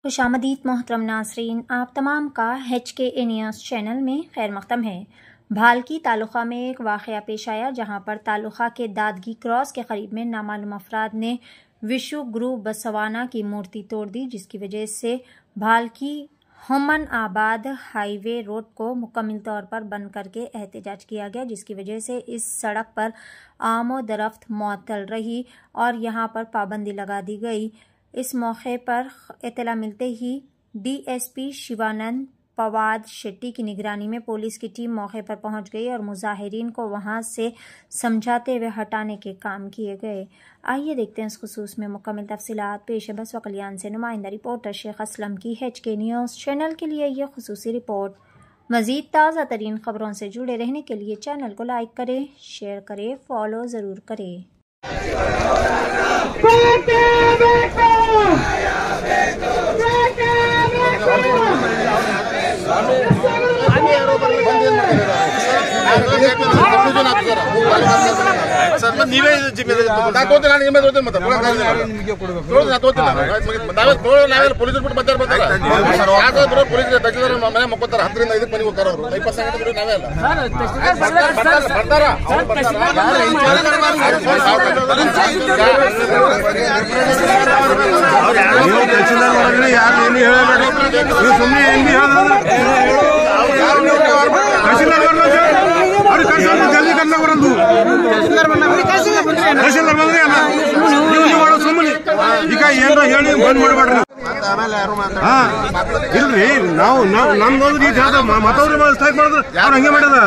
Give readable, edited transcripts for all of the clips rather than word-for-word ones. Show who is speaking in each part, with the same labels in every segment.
Speaker 1: खुशामदीद मोहतरम नाज़रीन, आप तमाम का HKA न्यूज़ चैनल में खैर मक़दम है। भालकी तालुक़ा में एक वाक़या पेश आया जहां पर तालुक़ा के दादगी क्रॉस के करीब में नामालूम अफराद ने विशु गुरु बसवाना की मूर्ति तोड़ दी, जिसकी वजह से भालकी हमन आबाद हाईवे रोड को मुकम्मल तौर पर बंद करके एहतजाज किया गया, जिसकी वजह से इस सड़क पर आमो दरख्त मुअत्तल रही और यहां पर पाबंदी लगा दी गई। इस मौके पर इत्तला मिलते ही DSP शिवानंद पवाद शेट्टी की निगरानी में पुलिस की टीम मौके पर पहुंच गई और मुजाहिरीन को वहां से समझाते हुए हटाने के काम किए गए। आइए देखते हैं इस खुसूस में मुकम्मल तफसीलात। पेश है बसवा कल्याण से नुमाइंदा रिपोर्टर शेख असलम की HK न्यूज़ चैनल के लिए यह खुसूसी रिपोर्ट। मज़ीद ताज़ा तरीन खबरों से जुड़े रहने के लिए चैनल को लाइक करें, शेयर करें, फॉलो ज़रूर करें।
Speaker 2: ನೀವೇ ಪೊಲೀಸರು ಬಿಟ್ಟು ಬರ್ತಾರೆ ಪೊಲೀಸರು ಮನೆ ಮಕ್ಕೋತಾರ 10ರಿಂದ 5 ಮನೆಗೆ ಹೋಗ್ತಾರ ಅವರು 20 ಬಿಟ್ಟು ನಾವೇ
Speaker 3: जल्दी करना ಹೇಳಿ ಬಂದ್ ಮಾಡ್ಬೇಡ್ರಿ। ಇಲ್ರಿ ನಾವು ನಮ್ದೊಂದು ಈ ಜಾಗ ಮತ್ತವ್ರಿ ಸ್ಟ್ರೈಕ್ ಮಾಡಿದ್ರೆ ಅವ್ರು ಹಂಗೆ ಮಾಡ್ಯದ।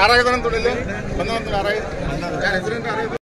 Speaker 2: ಆರಾಗದ